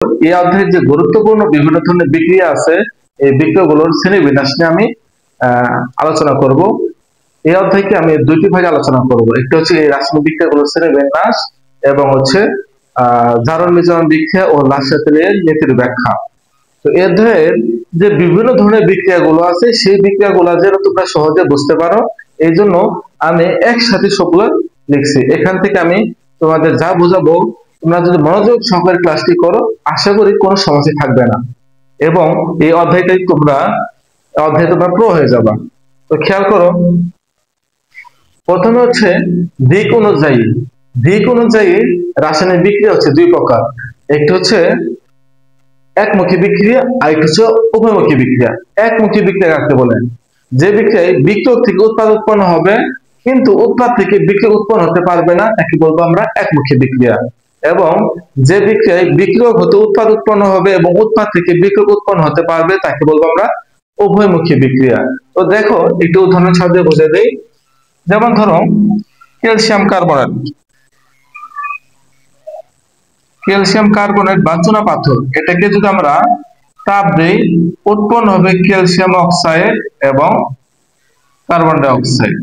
এই অধ্যায়ে যে গুরুত্বপূর্ণ বিভিন্ন ধরনের বিক্রিয়া আছে, এই বিক্রিয়াগুলোর শ্রেণীবিন্যাস নিয়ে আমি আলোচনা করব। এই অধ্যায়কে আমি দুইটি ভাগে আলোচনা করব। একটি হচ্ছে এই রাসায়নিক বিক্রিয়াগুলোর শ্রেণীবিন্যাস এবং হচ্ছে জারণ বিজারণ বিক্রিয়া ও লাসেতেলের নীতির ব্যাখ্যা। তো এই অধ্যায়ের যে বিভিন্ন ধরনের বিক্রিয়াগুলো আছে, সেই বিক্রিয়াগুলো যেন তোমরা সহজে বুঝতে পারো, এই জন্য আমি একসাথে সবগুলো লিখছি। এখান থেকে আমি তোমাদের যা বোঝাবো, তোমরা যদি মনোযোগ সহকারে ক্লাসটি করো, আশা করি কোনো সমস্যা থাকবে না এবং এই অধ্যায়টাই তোমরা প্রো হয়ে যাবা। তো খেয়াল করো, প্রথমে হচ্ছে দিক অনুযায়ী রাসায়নিক বিক্রিয়া হচ্ছে দুই প্রকার। একটি হচ্ছে একমুখী বিক্রিয়া আর একটি হচ্ছে উভয়মুখী বিক্রিয়া। একমুখী বিক্রিয়া কাকে বলে? যে বিক্রিয়ায় বিক্রিয়ক থেকে উৎপাদ উৎপন্ন হবে কিন্তু উৎপাদ থেকে বিক্রিয়ক উৎপন্ন হতে পারবে না, তাকে বলবো আমরা একমুখী বিক্রিয়া। এবং যে বিক্রিয়ায় বিক্রিয়ক হতে উৎপাদ উৎপন্ন হবে এবং উৎপাদ থেকে বিক্রিয়ক উৎপন্ন হতে পারবে, তাকে বলবো আমরা উভয়মুখী বিক্রিয়া। তো দেখো, একটু উদাহরণের সাহায্যে বুঝে দেই। যেমন ধরো ক্যালসিয়াম কার্বনেট বা চুনা পাথর, এটাকে যদি আমরা তাপ দেই, উৎপন্ন হবে ক্যালসিয়াম অক্সাইড এবং কার্বন ডাই অক্সাইড।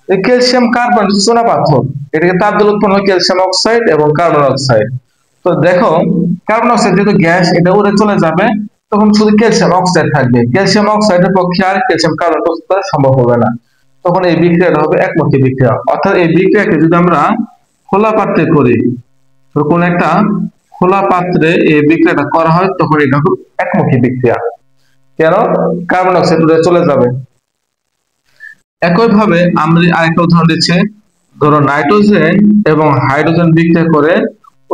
এই ক্যালসিয়াম কার্বন চুনা পাথর, এটাকে তাপ দিলে উৎপন্ন হয় ক্যালসিয়াম অক্সাইড এবং কার্বন অক্সাইড। তো দেখো, কার্বন অক্সাইড যেহেতু গ্যাস, এটা উড়ে চলে যাবে, তখন শুধু ক্যালসিয়াম অক্সাইড থাকবে। ক্যালসিয়াম অক্সাইডের পক্ষে আর ক্যালসিয়াম কার্বন প্রস্তুত করা সম্ভব হবে না, তখন এই বিক্রিয়াটা হবে একমুখী বিক্রিয়া। অর্থাৎ এই বিক্রিয়াকে যদি আমরা খোলা পাত্রে করি, কোন একটা খোলা পাত্রে এই বিক্রিয়াটা করা হয়, তখন এটা হবে একমুখী বিক্রিয়া। কেন? কার্বন অক্সাইড উড়ে চলে যাবে। একইভাবে আমরা আরেকটা উদাহরণ দিচ্ছি। ধরো নাইট্রোজেন এবং হাইড্রোজেন বিক্রিয়া করে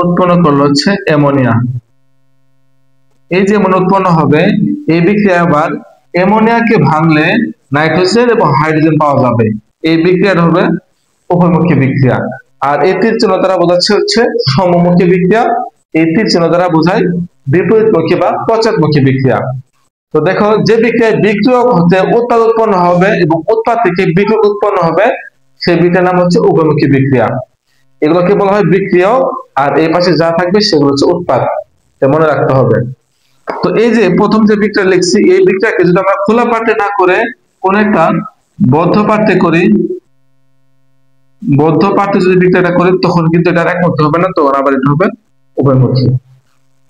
উৎপন্ন করলো হচ্ছে অ্যামোনিয়া। এই যে অ্যামোনিয়া উৎপন্ন হবে, এই বিক্রিয়া আবার অ্যামোনিয়াকে ভাঙলে নাইট্রোজেন এবং হাইড্রোজেন পাওয়া যাবে। এই বিক্রিয়াটা হবে উভয়মুখী বিক্রিয়া। আর এই তীর চিহ্ন দ্বারা বোঝাচ্ছে হচ্ছে সমমুখী বিক্রিয়া। এই তীর চিহ্ন দ্বারা বোঝায় বিপরীতমুখী বা পশ্চাৎমুখী বিক্রিয়া। তো দেখো, যে বিক্রিয়ায় বিক্রিয়ক হতে উৎপাদ উৎপন্ন হবে এবং উৎপাদ থেকে বিক্রিয়ক উৎপন্ন হবে, সেই বিক্রিয়ার নাম হচ্ছে উভয়মুখী বিক্রিয়া। এগুলোকে বলা হয় বিক্রিয়ক, আর এই পাশে যা থাকবে সেগুলো হচ্ছে উৎপাদ। মনে রাখতে হবে। তো এই যে প্রথম যে বিক্রিয়া লিখছি, এই বিক্রিয়াকে যদি আমরা খোলা পাত্রে না করে কোন একটা বদ্ধ পাত্রে করি, বদ্ধ পাত্রে যদি বিক্রিয়াটা করি, তখন কিন্তু এটা একমুখী হবে না, তখন আবার এটা হবে উভয়মুখী।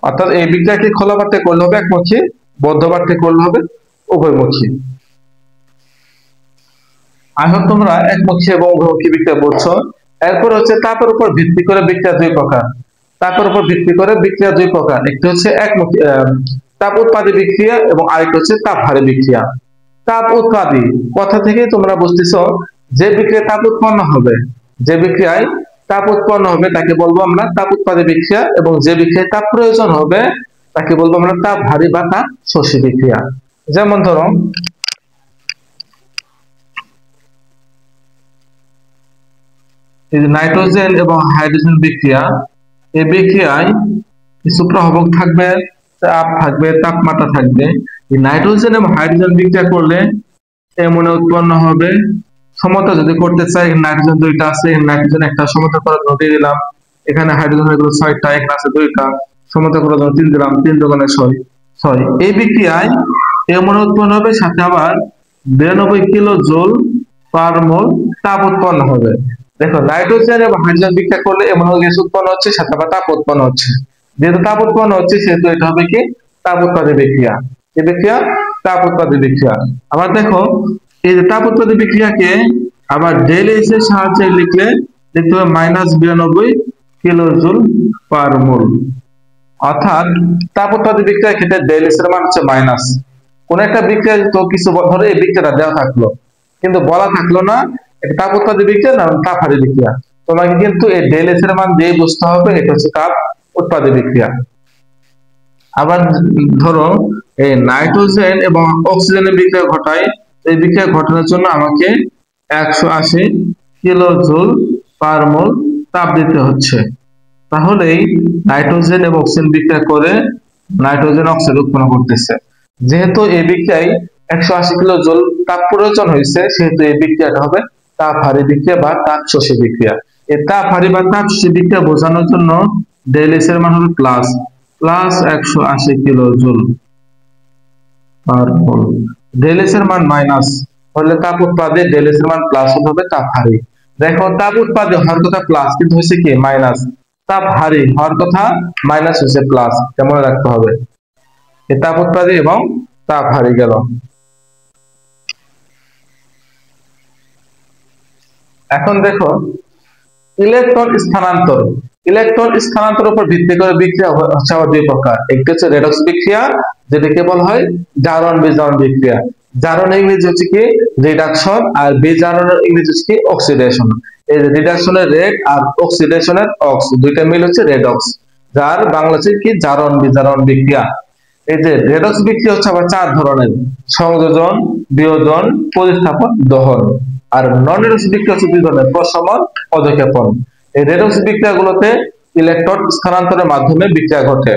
অর্থাৎ এই বিক্রিয়াকে খোলা পাত্রে করলে হবে একমুখী, বদ্ধ পাত্রে করলে হবে উভয়মুখী। এখন তোমরা একমুখী এবং উভয়মুখী বিক্রিয়া বুঝছো। এরপর হচ্ছে তাপের উপর ভিত্তি করে বিক্রিয়া দুই প্রকার। তাপের উপর ভিত্তি করে বিক্রিয়া দুই প্রকার। একটি হচ্ছে একমুখী তাপ উৎপাদী বিক্রিয়া এবং আরেকটি হচ্ছে তাপহারী বিক্রিয়া। তাপ উৎপাদী কথা থেকে তোমরা বুঝতেছো, যে বিক্রিয়ায় তাপ উৎপন্ন হবে, যে বিক্রিয়ায় তাপ উৎপন্ন হবে তাকে বলবো আমরা তাপ উৎপাদী বিক্রিয়া, এবং যে বিক্রিয়ায় তাপ প্রয়োজন হবে তাকে বলবো আমরা তাপহারী বা তাপ শোষী বিক্রিয়া। যেমন ধরো, এই যে নাইট্রোজেন এবং হাইড্রোজেন বিক্রিয়া, এই বিক্রিয়ায় কিছু প্রভাবক থাকবে, তাপ থাকবে, তাপমাত্রা থাকবে। এই নাইট্রোজেন এবং হাইড্রোজেন বিক্রিয়া করলে অ্যামোনিয়া উৎপন্ন হবে। সমতা যদি করতে চাই, নাইট্রোজেন দুইটা আছে, নাইট্রোজেন একটা, সমতা করার জন্য দিয়ে দিলাম। এখানে হাইড্রোজেন হয়ে গেল 6টা, এখানে আছে 2টা, সমতা করার জন্য 3 দিলাম, 3 দোকানে 6। এই বিক্রিয়ায় অ্যামোনিয়া উৎপন্ন হবে, সাথে আবার 92 কিলো জুল পার মোল তাপ উৎপন্ন হবে। দেখো, নাইট্রোজেন এবং হাইড্রোজেন বিক্রিয়া করলে অ্যামোনিয়া গ্যাস উৎপন্ন হচ্ছে, সাথে আবার তাপ উৎপন্ন হচ্ছে। যেহেতু তাপ উৎপন্ন হচ্ছে, সেহেতু এটা হবে কি তাপ উৎপাদী বিক্রিয়া। এই বিক্রিয়া তাপ উৎপাদী বিক্রিয়া। আবার দেখো, এই যে তাপ উৎপাদী বিক্রিয়াকে আবার ডেলএস এর সাহায্যে লিখলে লিখতে হবে -92 কিলো জুল পার মোল। অর্থাৎ তাপ উৎপাদী বিক্রিয়ার ক্ষেত্রে ডেলএস এর মান হচ্ছে মাইনাস। কোন একটা বিক্রিয়া তো কিছু ধরে এই বিক্রিয়াটা দেওয়া থাকলো, কিন্তু বলা থাকলো না এটা তাপ উৎপাদী বিক্রিয়া না তাপহারী বিক্রিয়া, তোমাকে কিন্তু এই ডেলএস এর মান দিয়ে বুঝতে হবে এটা হচ্ছে তাপ উৎপাদী বিক্রিয়া। আবার ধরো, এই নাইট্রোজেন এবং অক্সিজেনের বিক্রিয়া ঘটায়, এই বিক্রিয়া ঘটানোর জন্য আমাকে 180 কিলো জুল পার মোল তাপ দিতে হচ্ছে। তাহলেই নাইট্রোজেন এবং অক্সিজেন বিক্রিয়া করে নাইট্রোজেন অক্সাইড উৎপন্ন করতেছে। যেহেতু এই বিক্রিয়ায় 180 কিলো জুল তাপ প্রয়োজন হয়েছে, সেহেতু এই বিক্রিয়াটা হবে তাপহারী বিক্রিয়া বা তাপ শোষী বিক্রিয়া। এই তাপহারী বা তাপ শোষী বিক্রিয়া বোঝানোর জন্য ডেলএস এর মান হবে plus, plus 180 kilo joule per mole. Del S এর মান মাইনাস হলে তাপ উৎপাদে ডেলএস এর মান প্লাস হবে তাপ হারি। দেখো তাপ উৎপাদে হওয়ার কথা প্লাস কিন্তু হয়েছে কি মাইনাস, তাপ হারি হওয়ার কথা মাইনাস হয়েছে প্লাস, মনে রাখতে হবে। এই তাপ উৎপাদে এবং তাপ হারি গেল। এখন দেখো ইলেকট্রন স্থানান্তর। ইলেকট্রন স্থানান্তরের উপর ভিত্তি করে বিক্রিয়া হচ্ছে আবার দুই প্রকার। একটি হচ্ছে রেডক্স বিক্রিয়া, যেটাকে বলা হয় জারণ বিজারণ বিক্রিয়া। জারণ ইংরেজি হচ্ছে কি রিডাকশন, আর বিজারণের ইংরেজি হচ্ছে কি অক্সিডেশন। এই রিডাকশনের রেড আর অক্সিডেশনের অক্স, দুইটা মিল হচ্ছে রেডক্স, যার বাংলা হচ্ছে কি জারণ বিজারণ বিক্রিয়া। এই যে রেডক্স বিক্রিয়া হচ্ছে আবার চার ধরনের: সংযোজন, বিয়োজন, প্রতিস্থাপন, দহন। আর নন রেডক্স বিক্রিয়া হচ্ছে দুই ধরনের: প্রশমন, অধঃক্ষেপণ। এই রেডক্স বিক্রিয়াগুলোতে ইলেকট্রন স্থানান্তরের মাধ্যমে বিক্রিয়া ঘটে,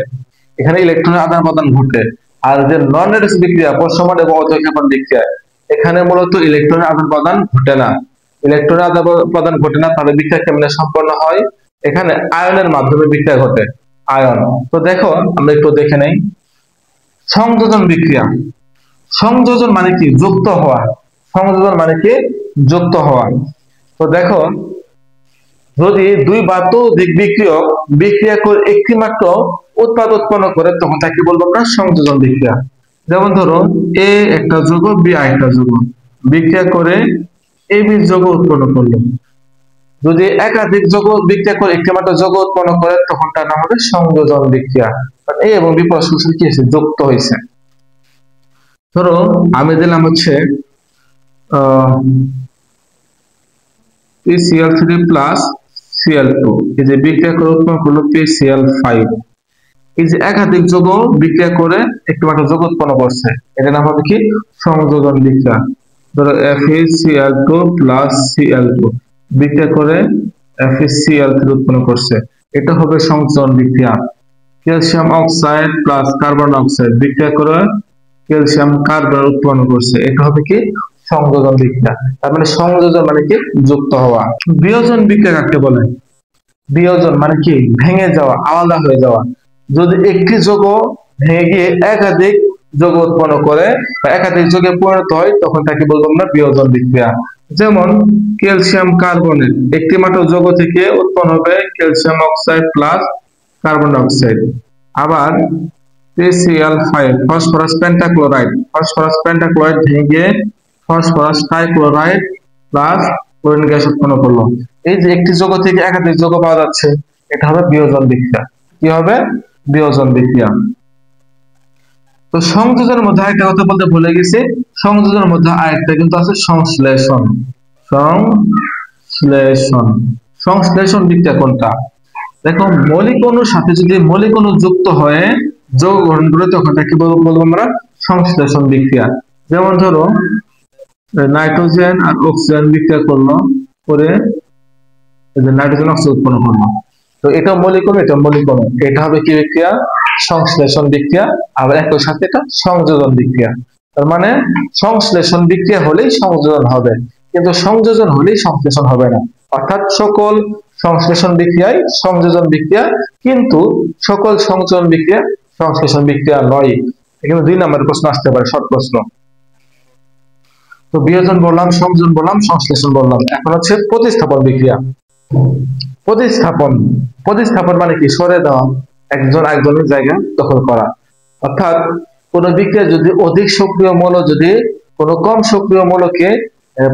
এখানে ইলেকট্রনের আদান প্রদান ঘটে। আর যে নন রেডক্স বিক্রিয়া, প্রশমন এবং অধঃক্ষেপণ বিক্রিয়া, এখানে মূলত ইলেকট্রনের আদান প্রদান ঘটে না। ইলেকট্রনের আদান প্রদান ঘটে না, তাহলে বিক্রিয়া কেমনে সম্পন্ন হয়? এখানে আয়নের মাধ্যমে বিক্রিয়া ঘটে, আয়ন। তো দেখো আমরা একটু দেখে নেই সংযোজন বিক্রিয়া। সংযোজন মানে কি? যুক্ত হওয়া। সংযোজন মানে কি? যুক্ত হওয়া। তো দেখো যদি দুই বা ততোধিক বিক্রিয়ক বিক্রিয়া করে একটি মাত্র উৎপাদ উৎপন্ন করে, তখন তাকে বলবো আমরা সংযোজন বিক্রিয়া। যেমন ধরো এ একটা যৌগ, বি আরেকটা যৌগ, বিক্রিয়া করে এ বি যৌগ উৎপন্ন করলো। যদি একাধিক যৌগ বিক্রিয়া করে একটি মাত্র যৌগ উৎপন্ন করে, তখন তার নাম হবে সংযোজন বিক্রিয়া। এ এবং বি পরস্পর কি হয়েছে? যুক্ত হয়েছে। ধরো আমি দিলাম হচ্ছে PCl3 প্লাস Cl2, এই যে বিক্রিয়া করে উৎপন্ন করলো PCl5। এই যে একাধিক যৌগ বিক্রিয়া করে একটি মাত্র যৌগ উৎপন্ন করছে, এটা নাম হবে কি? সংযোজন বিক্রিয়া। ধরো FeCl2 প্লাস Cl2 বিক্রিয়া করে FeCl3 উৎপন্ন করছে, এটা হবে সংযোজন বিক্রিয়া। Calcium oxide plus carbon oxide বিক্রিয়া করে ক্যালসিয়াম কার্বন উৎপন্ন করছে, এটা হবে কি? সংযোজন বিক্রিয়া। তার মানে সংযোজন মানে কি? যুক্ত হওয়া। বিয়োজন বিক্রিয়া কাকে বলে? বিয়োজন মানে কি? ভেঙে যাওয়া, আলাদা হয়ে যাওয়া। যদি একটি যৌগ ভেঙে গিয়ে একাধিক যৌগ উৎপন্ন করে বা একাধিক যৌগে পরিণত হয়, তখন তাকে বলবো আমরা বিয়োজন বিক্রিয়া। যেমন ক্যালসিয়াম কার্বনেট, একটি মাত্র যৌগ থেকে উৎপন্ন হবে calcium oxide plus carbon dioxide. আবার PCl5 phosphorus pentachloride, phosphorus pentachloride ভেঙে phosphorus trichloride plus chlorine gas উৎপন্ন করলো। এই যে একটি যৌগ থেকে একাধিক যৌগ পাওয়া যাচ্ছে, এটা হবে বিয়োজন বিক্রিয়া। কি হবে? বিয়োজন বিক্রিয়া। তো সংযোজনের মধ্যে আরেকটা কথা বলতে ভুলে গেছি, সংযোজনের মধ্যে আরেকটা কিন্তু আছে সংশ্লেষণ। সংশ্লেষণ, সংশ্লেষণ বিক্রিয়া কোনটা? দেখো মৌলিক অণুর সাথে যদি মৌলিক অণু যুক্ত হয়ে যৌগ গঠন করে, তখন তাকে বলবো আমরা সংশ্লেষণ বিক্রিয়া। যেমন ধরো নাইট্রোজেন আর অক্সিজেন বিক্রিয়া করলো, করে নাইট্রোজেন অক্সাইড উৎপন্ন করলো। তো এটা মৌলিক অণু, এটা মৌলিক অণু, এটা হবে কি বিক্রিয়া? সংশ্লেষণ বিক্রিয়া। আবার একই সাথে এটা সংযোজন বিক্রিয়া। তার মানে সংশ্লেষণ বিক্রিয়া হলেই সংযোজন হবে, কিন্তু সংযোজন হলেই সংশ্লেষণ হবে না। অর্থাৎ সকল সংশ্লেষণ বিক্রিয়ায় সংযোজন বিক্রিয়া, কিন্তু সকল সংযোজন বিক্রিয়া সংশ্লেষণ বিক্রিয়া নয়। এখানে 2 নম্বরের প্রশ্ন আসতে পারে, শর্ট প্রশ্ন। তো বিয়োজন বললাম, সংযোজন বললাম, সংশ্লেষণ বললাম। এখন হচ্ছে প্রতিস্থাপন বিক্রিয়া। প্রতিস্থাপন, প্রতিস্থাপন মানে কি? সরে দেওয়া, একজন আরেকজনের জায়গা দখল করা। অর্থাৎ কোন বিক্রিয়া যদি অধিক সক্রিয় মৌল যদি কোনো কম সক্রিয় মৌলকে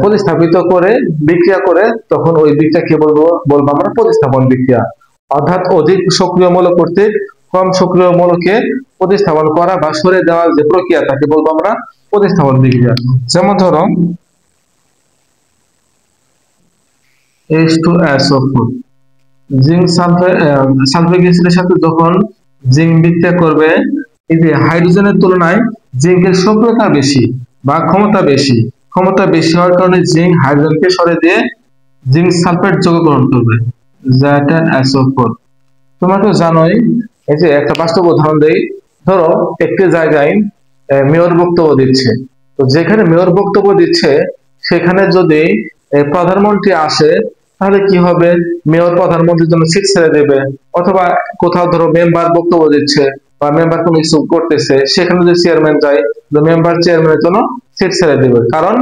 প্রতিস্থাপিত করে বিক্রিয়া করে, তখন ওই বিক্রিয়াকে বলবো আমরা প্রতিস্থাপন বিক্রিয়া। অর্থাৎ অধিক সক্রিয় মৌল কর্তৃক কম সক্রিয় মৌলকে প্রতিস্থাপন করা বা সরে দেওয়ার যে প্রক্রিয়া, তাকে বলবো আমরা প্রতিস্থাপন বিক্রিয়া। যেমন ধরো H2SO4, জিঙ্ক সালফিক অ্যাসিডের সাথে যখন জিঙ্ক বিক্রিয়া করবে, এই যে হাইড্রোজেনের তুলনায় জিঙ্কের সক্রিয়তা বেশি বা ক্ষমতা বেশি। ক্ষমতা বেশি হওয়ার কারণে জিঙ্ক হাইড্রোজেনকে সরে দিয়ে জিঙ্ক সালফেট যৌগ গ্রহণ করবে, ZnSO4। তোমরা তো জানোই, এই যে একটা বাস্তব উদাহরণ দেই। ধরো একটি জায়গায় মেয়র বক্তব্য দিচ্ছে, তো যেখানে মেয়র বক্তব্য দিচ্ছে সেখানে যদি প্রধানমন্ত্রী আসে, তাহলে কি হবে, মেয়র প্রধানমন্ত্রীর জন্য সিট ছেড়ে দেবে, অথবা কোথাও ধরো মেম্বার বক্তব্য দিচ্ছে বা মেম্বার কোনো কিছু করতেছে, সেখানে যদি চেয়ারম্যান যায়, মেম্বার চেয়ারম্যানের জন্য সিট ছেড়ে দেবে, কারণ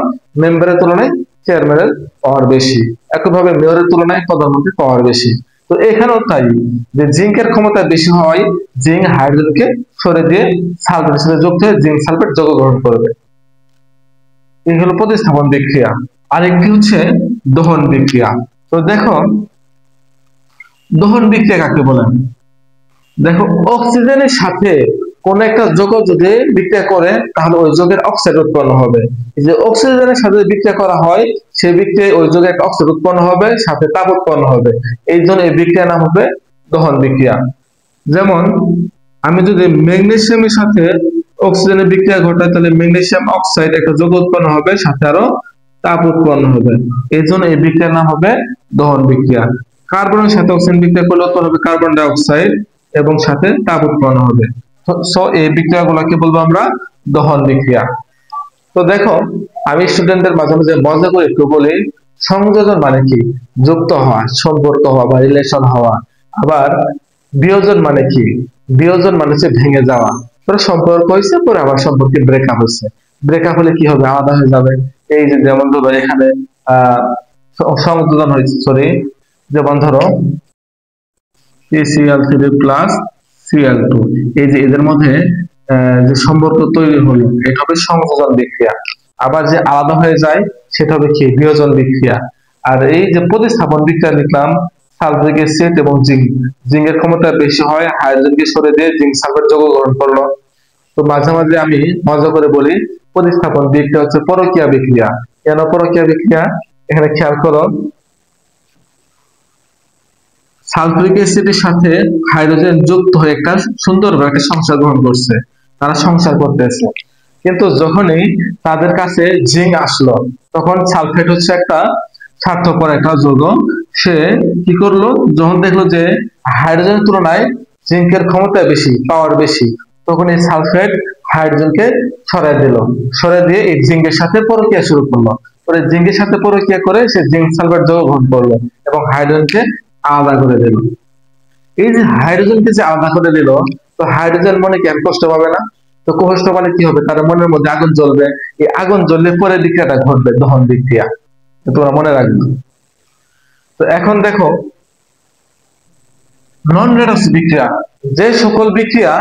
মেম্বারের তুলনায় চেয়ারম্যানের পাওয়ার বেশি। একইভাবে মেয়রের তুলনায় প্রধানমন্ত্রীর পাওয়ার বেশি। তো এখানেও তাই, যে জিঙ্কের ক্ষমতা বেশি হওয়ায় জিঙ্ক হাইড্রোজেনকে সরে দিয়ে সালফেটের সাথে যুক্ত হয়ে জিঙ্ক সালফেট যৌগ গ্রহণ করবে। এই হলো প্রতিস্থাপন বিক্রিয়া। আরেকটি হচ্ছে দহন বিক্রিয়া। তো দেখো, দহন বিক্রিয়া কাকে বলে? দেখো, অক্সিজেনের সাথে কোন একটা যৌগ যদি বিক্রিয়া করে তাহলে ওই যৌগের অক্সাইড উৎপন্ন হবে। এই যে অক্সিজেনের সাথে বিক্রিয়া করা হয়, সেই বিক্রিয়ায় ওই যৌগের একটা অক্সাইড উৎপন্ন হবে, সাথে তাপ উৎপন্ন হবে। এই জন্য এই বিক্রিয়ার নাম হবে দহন বিক্রিয়া। যেমন আমি যদি ম্যাগনেসিয়ামের সাথে অক্সিজেনের বিক্রিয়া ঘটাই, তাহলে ম্যাগনেসিয়াম অক্সাইড একটা যৌগ উৎপন্ন হবে, সাথে আরো তাপ উৎপন্ন হবে। এই জন্য এই বিক্রিয়ার নাম হবে দহন বিক্রিয়া। কার্বনের সাথে অক্সিজেন বিক্রিয়া করলে উৎপন্ন হবে কার্বন ডাই অক্সাইড এবং সাথে তাপ উৎপন্ন হবে। সো এই বিক্রিয়াগুলোকে বলবো আমরা দহন বিক্রিয়া। তো দেখো, আমি স্টুডেন্টদের মাঝে মাঝে মজা করে একটু বলি, সংযোজন মানে কি? যুক্ত হওয়া, সম্পর্ক হওয়া বা রিলেশন হওয়া। আবার বিয়োজন মানে কি? বিয়োজন মানে হচ্ছে ভেঙে যাওয়া। পরে সম্পর্ক হয়েছে, পরে আবার সম্পর্কে ব্রেকআপ হয়েছে। ব্রেকআপ হলে কি হবে? আলাদা হয়ে যাবে। এই যে যেমন ধরো এখানে আহ সংযোজন হয়েছে, সরি, যেমন ধরো ACl3 প্লাস Cl2, এই যে এদের মধ্যে যে সম্পর্ক তৈরি হলো, এটা হবে সংযোজন বিক্রিয়া। আবার যে আলাদা হয়ে যায় সেটা হবে কি? বিয়োজন বিক্রিয়া। আর এই যে প্রতিস্থাপন বিক্রিয়া লিখলাম, সালফিউরিক অ্যাসিড এবং জিঙ্ক, জিঙ্কের ক্ষমতা বেশি হয়, হাইড্রোজেনকে সরে দিয়ে জিঙ্ক সালফেট যৌগ গ্রহণ করলো। তো মাঝে মাঝে আমি মজা করে বলি, প্রতিস্থাপন বিক্রিয়া হচ্ছে পরকীয়া বিক্রিয়া। কেন পরকীয়া বিক্রিয়া? এখানে খেয়াল করো, সালফিউরিক অ্যাসিডের সাথে হাইড্রোজেন যুক্ত হয়ে একটা সুন্দরভাবে একটা সংসার গ্রহণ করছে, তারা সংসার করতেছে। কিন্তু যখনই তাদের কাছে জিঙ্ক আসলো, তখন সালফেট হচ্ছে একটা স্বার্থপর একটা যৌগ। সে কি করলো, যখন দেখলো যে হাইড্রোজেনের তুলনায় জিঙ্কের ক্ষমতা বেশি, পাওয়ার বেশি, তখন এই সালফেট হাইড্রোজেনকে সরাই দিল। সরাই দিয়ে এই জিঙ্কের সাথে পরকীয়া শুরু করলো। পরে জিঙ্কের সাথে পরকীয়া করে সে জিঙ্ক সালফেট যৌগ গ্রহণ করলো এবং হাইড্রোজেনকে আলাদা করে দিল। এই যে হাইড্রোজেনকে যে আলাদা করে দিল, তো হাইড্রোজেন মনে কি আর কষ্ট পাবে না? তো কষ্ট পালে কি হবে? তার মনের মধ্যে আগুন জ্বলবে। এই আগুন জ্বললে পরে বিক্রিয়াটা ঘটবে, দহন বিক্রিয়া। তো তোমরা মনে রাখবে। তো এখন দেখো, নন রেডক্স বিক্রিয়া, যে সকল বিক্রিয়া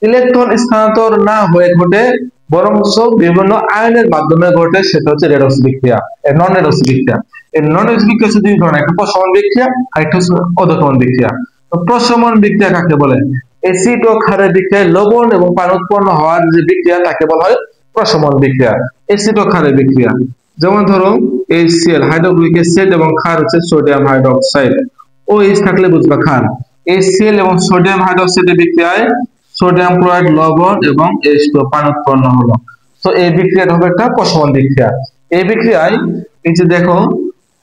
ইলেকট্রন স্থানান্তর না হয়ে ঘটে, বরঞ্চ বিভিন্ন আয়নের মাধ্যমে ঘটে, সেটা হচ্ছে রেডক্স বিক্রিয়া, নন রেডক্স বিক্রিয়া। এই নন রেডক্স বিক্রিয়া হচ্ছে দুই ধরনের, একটা প্রশমন বিক্রিয়া আর একটা হচ্ছে অধঃক্ষরণ বিক্রিয়া। তো প্রশমন বিক্রিয়া কাকে বলে? অ্যাসিড ও ক্ষারের বিক্রিয়ায় লবণ এবং পানি উৎপন্ন হওয়ার যে বিক্রিয়া, তাকে বলা হয় প্রশমন বিক্রিয়া। অ্যাসিড ও ক্ষারের বিক্রিয়া, যেমন ধরো HCl হাইড্রোক্লোরিক অ্যাসিড এবং ক্ষার হচ্ছে সোডিয়াম হাইড্রোক্সাইড। OH থাকলে বুঝবা ক্ষার। HCl এবং সোডিয়াম হাইড্রোক্সাইডের বিক্রিয়ায় সোডিয়াম ক্লোরাইড লবণ এবং H2O পানি উৎপন্ন হলো। তো এই বিক্রিয়াটা হবে একটা প্রশমন বিক্রিয়া। এই বিক্রিয়ায় এই যে দেখো,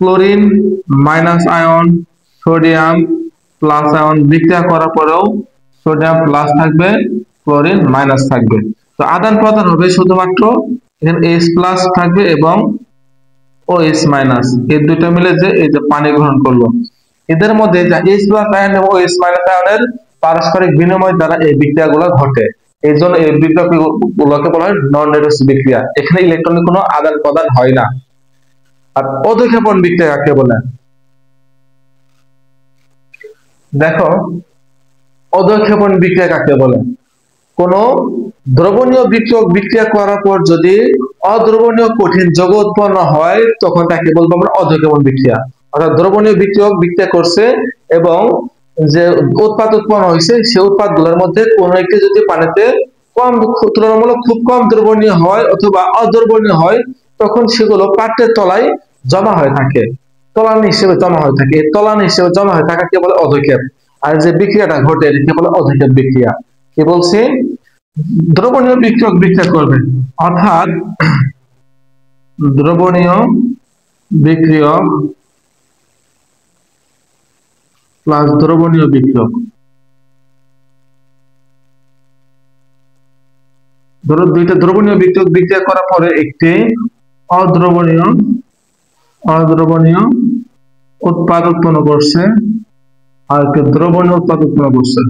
chlorine minus ion, sodium plus ion বিক্রিয়া করার পরেও সোডিয়াম প্লাস থাকবে, ক্লোরিন মাইনাস থাকবে। তো আদান প্রদান হবে শুধুমাত্র এখানে H প্লাস থাকবে এবং OH মাইনাস, এই দুটো মিলে যে এই যে পানি গ্রহণ করলো, এদের মধ্যে যা H প্লাস আয়ন এবং OH মাইনাস আয়নের পারস্পরিক বিনিময় দ্বারা এই বিক্রিয়াগুলো ঘটে। এই জন্য এই বিক্রিয়াগুলোকে বলা হয় নন রেডক্স বিক্রিয়া। এখানে ইলেকট্রনের কোনো আদান প্রদান হয় না। আর অধিক্ষেপণ বিক্রিয়া কাকে বলে? দেখো, অধিক্ষেপণ বিক্রিয়া কাকে বলে? কোন দ্রবণীয় বিক্রিয়ক বিক্রিয়া করার পর যদি অদ্রবণীয় কঠিন যৌগ উৎপন্ন হয়, তখন তাকে বলবো আমরা অধিক্ষেপণ বিক্রিয়া। অর্থাৎ দ্রবণীয় বিক্রিয়ক বিক্রিয়া করছে এবং যে উৎপাদ উৎপন্ন হয়েছে, সেই উৎপাদ গুলোর মধ্যে কোন একটি যদি পানিতে কম, তুলনামূলক খুব কম দ্রবণীয় হয় অথবা অদ্রবণীয় হয়, তখন সেগুলো পাত্রের তলায় জমা হয়ে থাকে, তলানি হিসেবে জমা হয়ে থাকে। এই তলানি হিসেবে জমা হয়ে থাকাকে বলে অধিক্ষেপ। আর যে বিক্রিয়াটা ঘটে এটাকে বলে অধিক্ষেপ বিক্রিয়া। কি বলছি? দ্রবণীয় বিক্রিয়ক বিক্রিয়া করবে, অর্থাৎ দ্রবণীয় বিক্রিয়ক প্লাস দ্রবণীয় বিক্রিয়ক, ধরো দুইটা দ্রবণীয় বিক্রিয়ক বিক্রিয়া করার পরে একটি অদ্রবণীয় অদ্রবণীয় উৎপাদ উৎপন্ন করছে আর একটি দ্রবণীয় উৎপাদ উৎপন্ন করছে,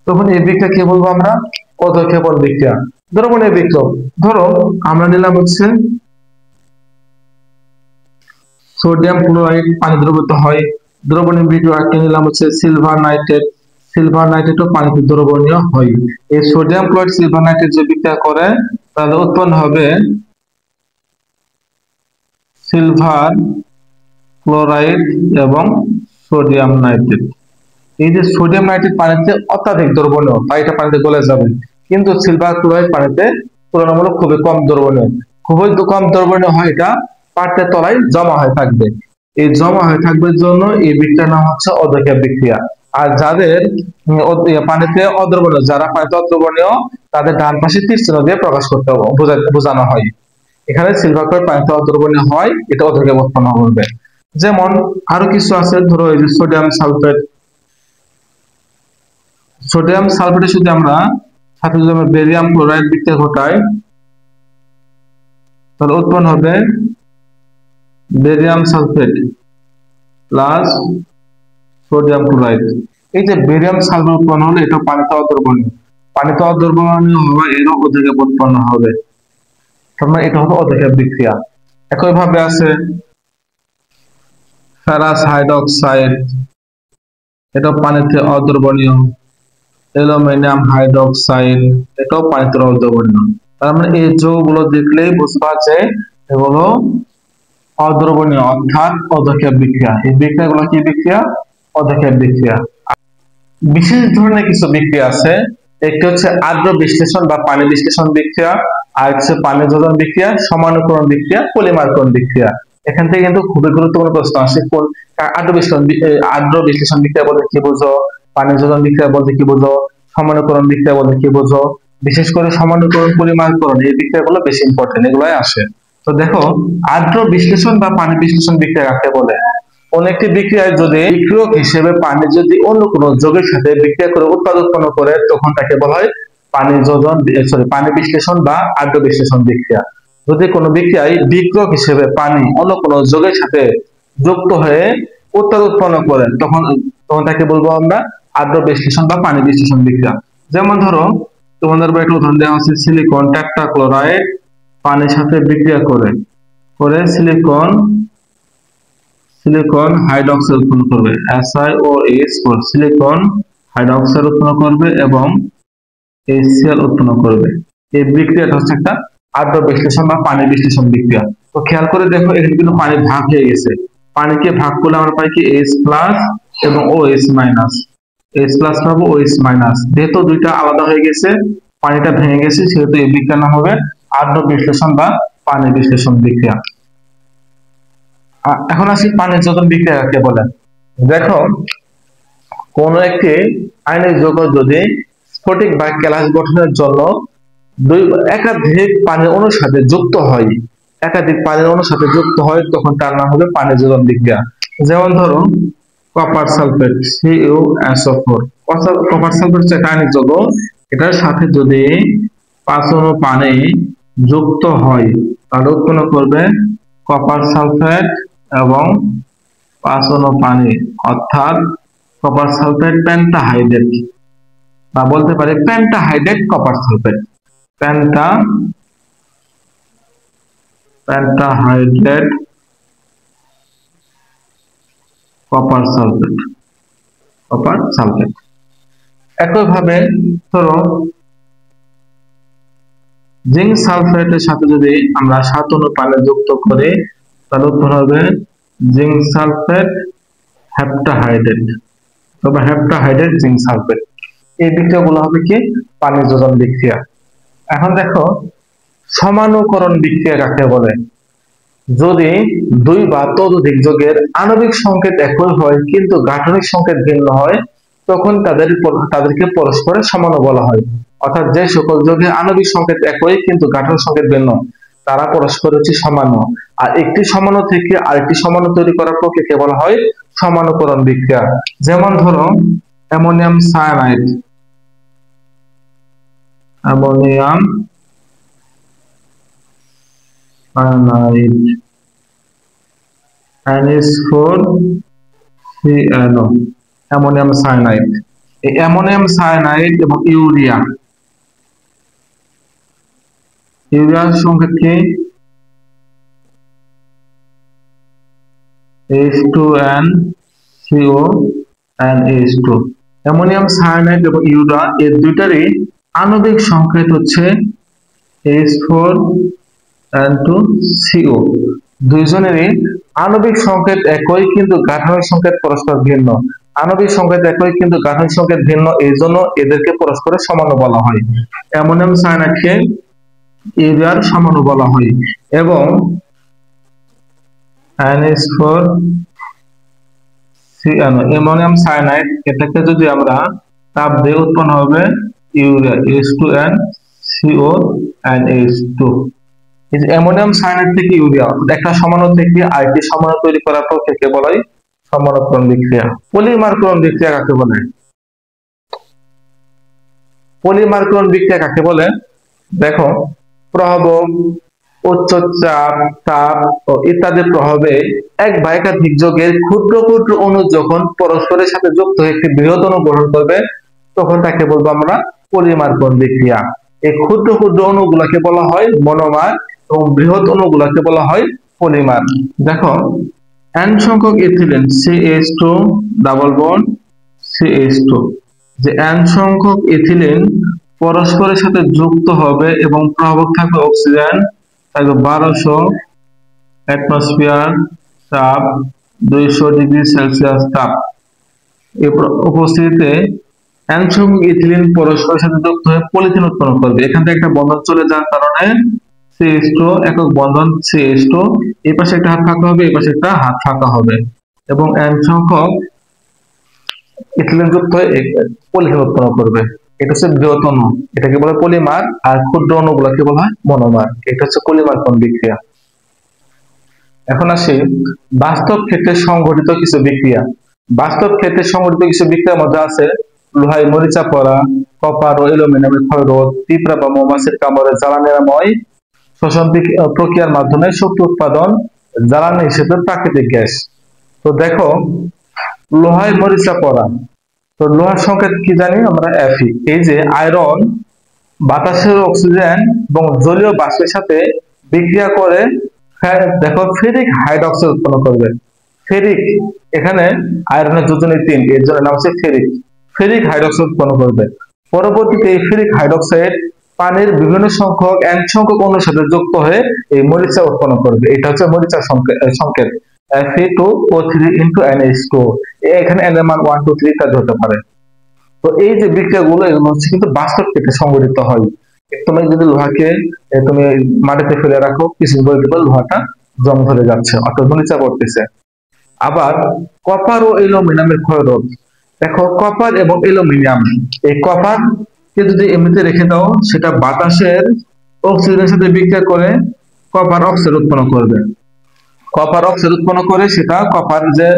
তখন এই বিক্রিয়া কি বলবো আমরা? অধঃক্ষেপণ বিক্রিয়া। দ্রবণীয় বিক্রিয়া, ধরো আমরা নিলাম হচ্ছে সোডিয়াম ক্লোরাইড পানি দ্রবীভূত হয়, দ্রবণীয় বিক্রিয়াকে নিলাম হচ্ছে সিলভার নাইট্রেট, সিলভার নাইট্রেটও পানিতে দ্রবণীয় হয়। এই সোডিয়াম ক্লোরাইড সিলভার নাইট্রেট যে বিক্রিয়া করে তাহলে উৎপন্ন হবে সিলভার ক্লোরাইড এবং সোডিয়াম নাইট্রেট। এই যে সোডিয়াম নাইট্রেট পানিতে অত্যাধিক দ্রবণীয়, তাই এটা পানিতে গলে যাবে, কিন্তু সিলভার ক্লোরাইড পানিতে তুলনামূলক খুবই কম দ্রবণীয়। খুবই কম দ্রবণীয় হয়, এটা পাত্রের তলায় জমা হয়ে থাকবে। এই জমা হয়ে থাকবে জন্য এই বিক্রিয়ার নাম হচ্ছে অধঃক্ষেপ বিক্রিয়া। আর যাদের পানিতে অদ্রবণীয়, যারা পানিতে অদ্রবণীয় তাদের ডান পাশে তীর চিহ্ন দিয়ে প্রকাশ করতে হবে, বোঝানো হয়। এখানে সিলভার ক্লোরাইড পানিতে অদ্রবণীয় হয়, এটা অধঃক্ষেপ উৎপন্ন করবে। যেমন আরো কিছু আছে, ধরো এই যে সোডিয়াম সালফেট, সোডিয়াম সালফেটের সাথে আমরা যদি আমরা বেরিয়াম ক্লোরাইড বিক্রিয়া ঘটাই তাহলে উৎপন্ন হবে barium sulphate plus sodium chloride. এই যে বেরিয়াম সালফেট উৎপন্ন হলে এটা পানিতে অদ্রবণীয়, পানিতে অদ্রবণীয় হওয়া এরও অধঃক্ষেপ উৎপন্ন হবে, তার মানে এটা হলো অধঃক্ষেপ বিক্রিয়া। একইভাবে আছে ফেরাস হাইড্রোক্সাইড, এটা পানিতে অদ্রবণীয়, অ্যালুমিনিয়াম হাইড্রোক্সাইড, এটাও পানিতে অদ্রবণীয়। তার মানে এই যৌগগুলো দেখলেই বুঝবা যে এগুলো অদ্রবণীয়, অর্থাৎ অধঃক্ষেপ বিক্রিয়া। এই বিক্রিয়াগুলো কি বিক্রিয়া? অধঃক্ষেপ বিক্রিয়া। বিশেষ ধরনের কিছু বিক্রিয়া আছে, একটি হচ্ছে আর্দ্র বিশ্লেষণ বা পানি বিশ্লেষণ বিক্রিয়া, আর হচ্ছে পানি যোজন বিক্রিয়া, সমানুকরণ বিক্রিয়া, পলিমারকরণ বিক্রিয়া। এখান থেকে কিন্তু খুবই গুরুত্বপূর্ণ প্রশ্ন আসে, কোন আর্দ্র বিশ্লেষণ বিক্রিয়া বলতে কি বোঝো, পানি যোজন বিক্রিয়া বলতে কি বোঝো, সমানুকরণ বিক্রিয়া বলতে কি বোঝো। বিশেষ করে সমানুকরণ, পলিমারকরণ এই বিক্রিয়াগুলো বেশি ইম্পর্টেন্ট, এগুলাই আসে। তো দেখো, আর্দ্র বিশ্লেষণ বা পানি বিশ্লেষণ বিক্রিয়া কাকে বলে? কোন একটি বিক্রিয়ায় যদি বিক্রিয়ক হিসেবে পানি যদি অন্য কোনো যৌগের সাথে বিক্রিয়া করে উৎপাদ উৎপন্ন করে তখন তাকে বলা হয় পানি যোজন, পানি বিশ্লেষণ বা আর্দ্র বিশ্লেষণ বিক্রিয়া। যদি কোনো বিক্রিয়ায় বিক্রিয়ক হিসেবে পানি অন্য কোনো যৌগের সাথে যুক্ত হয়ে উৎপাদ উৎপন্ন করে তখন তখন তাকে বলবো আমরা আর্দ্র বিশ্লেষণ বা পানি বিশ্লেষণ বিক্রিয়া। যেমন ধরো তোমাদের একটা উদাহরণ দেওয়া আছে, সিলিকন টেট্রাক্লোরাইড পানির সাথে বিক্রিয়া করে করে সিলিকন হাইড্রোক্সাইড উৎপন্ন করবে, SiOH4, সিলিকন হাইড্রোক্সাইড উৎপন্ন করবে এবং HCl উৎপন্ন করবে। এই বিক্রিয়াটা হচ্ছে একটা আর্দ্র বিশ্লেষণ বা পানি বিশ্লেষণ বিক্রিয়া। তো খেয়াল করে দেখো, এখানে কিন্তু পানি ভাগ হয়ে গেছে, পানিকে ভাগ করলে আমরা পাই কি H প্লাস এবং OH মাইনাস, H প্লাস পাবো OH মাইনাস। যেহেতু দুইটা আলাদা হয়ে গেছে, পানিটা ভেঙে গেছে, সেহেতু এই বিক্রিয়ার নাম হবে আর্দ্র বিশ্লেষণ বা পানি বিশ্লেষণ বিক্রিয়া। এখন আসি পানি যোজন বিক্রিয়া কাকে বলে। দেখো, কোন একটি আয়নিক যৌগ যদি স্ফটিক বা কেলাস গঠনের জন্য একাধিক পানির অণুর সাথে যুক্ত হয়, তখন তার নাম হবে পানি যোজন বিক্রিয়া। যেমন ধরো copper sulphate, CuSO4, copper sulphate হচ্ছে একটা আয়নিক যৌগ, এটার সাথে যদি 5 অণু পানি যুক্ত হয় তাহলে উৎপন্ন করবে কপার সালফেট এবং 5 অণু পানি, অর্থাৎ কপার সালফেট পেন্টাহাইড্রেট, বা বলতে পারি pentahydrate copper sulphate, pentahydrate copper sulphate. একইভাবে ধরো জিঙ্ক সালফেটের সাথে যদি আমরা 7 অণু পানি যুক্ত করি তাহলে উৎপন্ন হবে জিঙ্ক সালফেট হেপ্টাহাইড্রেট অথবা হেপ্টাহাইড্রেট জিঙ্ক সালফেট। এই বিক্রিয়াগুলো হবে কি পানি যোজন বিক্রিয়া। এখন দেখো, সমানুকরণ বিক্রিয়া কাকে বলে? যদি দুই বা ততোধিক যৌগের আণবিক সংকেত একই হয় কিন্তু গাঠনিক সংকেত ভিন্ন হয় তখন তাদেরকে পরস্পরের সমাণু বলা হয়। অর্থাৎ যে সকল যৌগের আণবিক সংকেত একই কিন্তু গাঠনিক সংকেত ভিন্ন, তারা পরস্পর হচ্ছে সমাণু। আর একটি সমাণু থেকে আরেকটি সমাণু তৈরি করার প্রক্রিয়াকে বলা হয় সমানুকরণ বিক্রিয়া। যেমন ধরো ammonium cyanide, NH4 CNO ammonium cyanide. এই অ্যামোনিয়াম সায়ানাইড এবং ইউরিয়ার সংকেত কি H2NCO and H2। Ammonium cyanide এবং ইউরিয়া এর দুইটারই আণবিক সংকেত হচ্ছে H4N2CO। দুইজনেরই আণবিক সংকেত একই কিন্তু গাঠনিক সংকেত পরস্পর ভিন্ন। আণবিক সংকেত একই কিন্তু গাঠনিক সংকেত ভিন্ন, এই জন্য এদেরকে পরস্পরের সমাণু বলা হয়। অ্যামোনিয়াম সায়ানাইডকে ইউরিয়ার সমাণু বলা হয় এবং NH4CNO অ্যামোনিয়াম সায়ানাইড এটাকে যদি আমরা তাপ দিয়ে উৎপন্ন হবে ইউরিয়া H2NCO and H2। এই যে অ্যামোনিয়াম সায়ানাইড থেকে ইউরিয়া একটা সমাণু থেকে আরেকটি সমাণু তৈরি করার প্রক্রিয়াকে বলা হয় সমাণুকরণ বিক্রিয়া। পলিমারকরণ বিক্রিয়া কাকে বলে? পলিমারকরণ বিক্রিয়া কাকে বলে? দেখো, প্রভাবক, উচ্চ চাপ, তাপ ও ইত্যাদি প্রভাবে এক বা একাধিক যৌগের ক্ষুদ্র ক্ষুদ্র অণু যখন পরস্পরের সাথে যুক্ত হয়ে একটি বৃহৎ অণু গঠন করবে তখন তাকে বলবো আমরা পলিমারকরণ বিক্রিয়া। এই ক্ষুদ্র ক্ষুদ্র অণুগুলোকে বলা হয় মনোমার এবং বৃহৎ অণুগুলোকে বলা হয় পলিমার। দেখো, N সংখ্যক ethylene CH2 double bond CH2, যে N সংখ্যক ইথিলিন পরস্পরের সাথে যুক্ত হবে এবং প্রভাবক থাকবে অক্সিজেন, থাকবে 1200 অ্যাটমসফিয়ার তাপ, 200 ডিগ্রি সেলসিয়াস তাপ। এই উপস্থিতিতে N সংখ্যক ইথিলিন পরস্পরের সাথে যুক্ত হয়ে পলিথিন উৎপন্ন করবে। এখান থেকে একটা বন্ধন চলে যাওয়ার কারণে CH2 একক বন্ধন CH2, এই পাশে একটা হাত ফাঁকা হবে, এই পাশে একটা হাত ফাঁকা হবে এবং N সংখ্যক ইথিলিন যুক্ত হয়ে পলিথিন উৎপন্ন করবে। এটা হচ্ছে বৃহৎ অণু, এটাকে বলে পলিমার, আর ক্ষুদ্র অণুগুলোকে বলা হয় মনোমার। এটা হচ্ছে পলিমারকরণ বিক্রিয়া। এখন আসি বাস্তব ক্ষেত্রে সংঘটিত কিছু বিক্রিয়া। বাস্তব ক্ষেত্রে সংঘটিত কিছু বিক্রিয়ার মধ্যে আছে লোহায় মরিচা পড়া, কপার ও অ্যালুমিনিয়ামের ক্ষয়রোধ, পিঁপড়া বা মৌমাছির কামড়ে জ্বালা নিরাময়, শ্বসন প্রক্রিয়ার মাধ্যমে শক্তি উৎপাদন, জ্বালানি হিসেবে প্রাকৃতিক গ্যাস। তো দেখো, লোহায় মরিচা পড়া, তো লোহার সংকেত কি জানি আমরা Fe। এই যে আয়রন বাতাসের অক্সিজেন এবং জলীয় বাষ্পের সাথে বিক্রিয়া করে দেখো ফেরিক হাইড্রক্সাইড উৎপন্ন করবে। ফেরিক, এখানে আয়রনের যোজনী 3, এর জন্য নাম হচ্ছে ফেরিক হাইড্রক্সাইড উৎপন্ন করবে। পরবর্তীতে এই ফেরিক হাইড্রক্সাইড পানির বিভিন্ন সংখ্যক N সংখ্যক অণুর সাথে যুক্ত হয়ে এই মরিচা উৎপন্ন করবে। এটা হচ্ছে মরিচা সংকেত Fe2O3 into NH2। এখানে N এর মান 1 2 3 ইত্যাদি হতে পারে। তো এই যে বিক্রিয়াগুলো এগুলো হচ্ছে কিন্তু বাস্তব ক্ষেত্রে সংঘটিত হয়। তুমি যদি লোহাকে তুমি মাটিতে ফেলে রাখো, কিছুদিন পরে দেখবে লোহাটা জং ধরে যাচ্ছে, অর্থাৎ মরিচা পড়তেছে। আবার কপার ও অ্যালুমিনিয়ামের ক্ষয়রোধ, দেখো কপার এবং অ্যালুমিনিয়াম, এই কপার কে যদি এমনিতে রেখে দাও সেটা বাতাসের অক্সিজেনের সাথে বিক্রিয়া করে কপার অক্সাইড উৎপন্ন করবে। কপার অক্সাইড উৎপন্ন করে সেটা কপার যে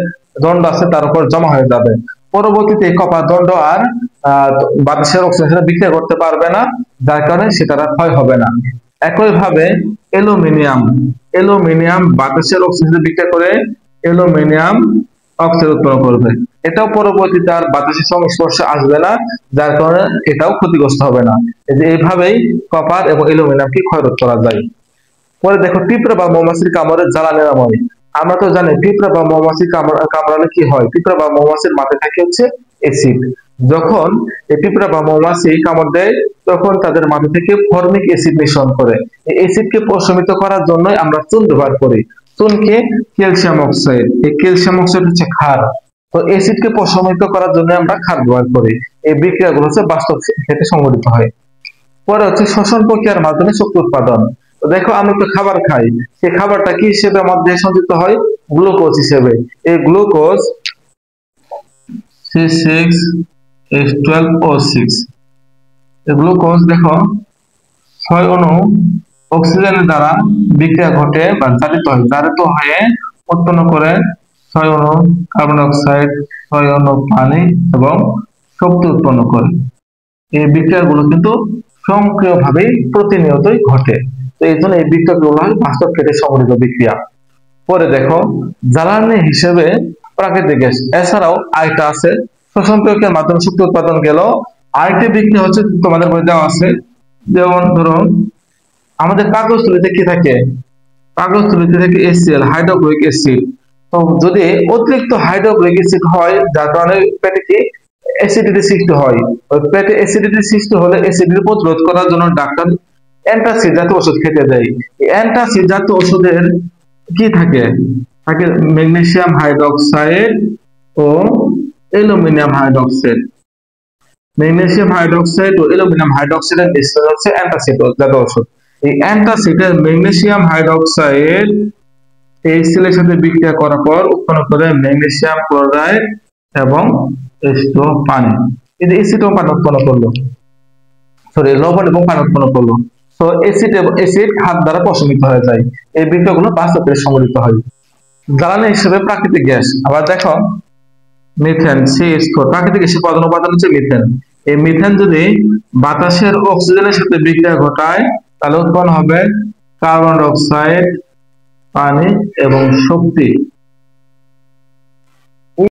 দণ্ড আছে তার উপর জমা হয়ে যাবে। পরবর্তীতে কপার দণ্ড আর বাতাসের অক্সিজেনের সাথে বিক্রিয়া করতে পারবে না, যার কারণে সেটা ক্ষয় হবে না। একইভাবে অ্যালুমিনিয়াম বাতাসের অক্সিজেনের সাথে বিক্রিয়া করে অ্যালুমিনিয়াম অক্সাইড উৎপন্ন করবে। এটাও পরবর্তীতে আর বাতাসের সংস্পর্শে আসবে না, যার কারণে এটাও ক্ষতিগ্রস্ত হবে না। এইভাবেই কপার এবং অ্যালুমিনিয়ামকে ক্ষয়রোধ করা যায়। পরে দেখো পিঁপড়া বা মৌমাছির কামড়ে জ্বালা নিরাময়। আমরা তো জানি পিঁপড়া বা মৌমাছির কামড়ালে কি হয়, পিঁপড়া বা মৌমাছির মাথায় থাকে হচ্ছে অ্যাসিড। যখন এই পিঁপড়া বা মৌমাছি কামড় দেয় তখন তাদের মাথা থেকে ফর্মিক অ্যাসিড নিঃসরণ করে। এই অ্যাসিডকে প্রশমিত করার জন্য আমরা চুন ব্যবহার করি। চুনকে ক্যালসিয়াম অক্সাইড, এই ক্যালসিয়াম অক্সাইড হচ্ছে ক্ষার। তো অ্যাসিডকে প্রশমিত করার জন্য আমরা ক্ষার ব্যবহার করি। এই বিক্রিয়াগুলো হচ্ছে বাস্তব ক্ষেত্রে সংঘটিত হয়। পরে হচ্ছে শ্বসন প্রক্রিয়ার মাধ্যমে শক্তি উৎপাদন। তো দেখো, আমি তো খাবার খাই, সেই খাবারটা কি হিসেবে আমার দেহে সঞ্চিত হয়? গ্লুকোজ হিসেবে। এই গ্লুকোজ C6H12O6, এই গ্লুকোজ দেখো 6 অণু অক্সিজেনের দ্বারা বিক্রিয়া ঘটে বা জারিত হয়ে উৎপন্ন করে 6 অণু কার্বন ডাই অক্সাইড, 6 অণু পানি এবং শক্তি উৎপন্ন করে। এই বিক্রিয়াগুলো কিন্তু স্বয়ংক্রিয়ভাবে প্রতিনিয়তই ঘটে। তো এই জন্য এই বিক্রিয়াগুলো হয় বাস্তব ক্ষেত্রে সংঘটিত বিক্রিয়া। পরে দেখো জ্বালানি হিসেবে প্রাকৃতিক গ্যাস। এছাড়াও আরেকটা আছে, শ্বসন প্রক্রিয়ার মাধ্যমে শক্তি উৎপাদন গেল। আরেকটি বিক্রিয়া হচ্ছে তোমাদের বই দেওয়া আছে, যেমন ধরো আমাদের কাগজ তুলিতে কি থাকে, কাগজ তুলিতে থাকে HCl, হাইড্রোক্লোরিক অ্যাসিড। তো যদি অতিরিক্ত হাইড্রোক্লোরিক অ্যাসিড হয়, যার কারণে পেটে কি অ্যাসিডিটি সৃষ্টি হয়, ওই পেটে অ্যাসিডিটি সৃষ্টি হলে অ্যাসিডিটি প্রতিরোধ করার জন্য ডাক্তার অ্যান্টাসিড জাতীয় ওষুধ খেতে দেয়। এই অ্যান্টাসিড জাতীয় ওষুধের কি থাকে, থাকে ম্যাগনেসিয়াম হাইড্রোক্সাইড ও অ্যালুমিনিয়াম হাইড্রোক্সাইড। ম্যাগনেসিয়াম হাইড্রোক্সাইড ও অ্যালুমিনিয়াম হাইড্রোক্সাইডের মিশ্রণ হচ্ছে অ্যান্টাসিড জাতীয় ওষুধ। এই অ্যান্টাসিডের ম্যাগনেসিয়াম হাইড্রোক্সাইড HCl এর সাথে বিক্রিয়া করার পর উৎপন্ন করে ম্যাগনেসিয়াম ক্লোরাইড এবং H2O পানি। এই অ্যাসিড ও পানি উৎপন্ন করলো, সরি লবণ এবং পানি উৎপন্ন করলো। তো অ্যাসিড হাত দ্বারা প্রশমিত হয়ে যায়। এই বিক্রিয়াগুলো বাষ্পে সংঘটিত হয়। জ্বালানি হিসেবে প্রাকৃতিক গ্যাস। আবার দেখো মিথেন CH4, প্রাকৃতিক গ্যাসের প্রধান উপাদান হচ্ছে মিথেন। এই মিথেন যদি বাতাসের অক্সিজেনের সাথে বিক্রিয়া ঘটায় তাহলে উৎপন্ন হবে কার্বন ডাই অক্সাইড, পানি এবং শক্তি।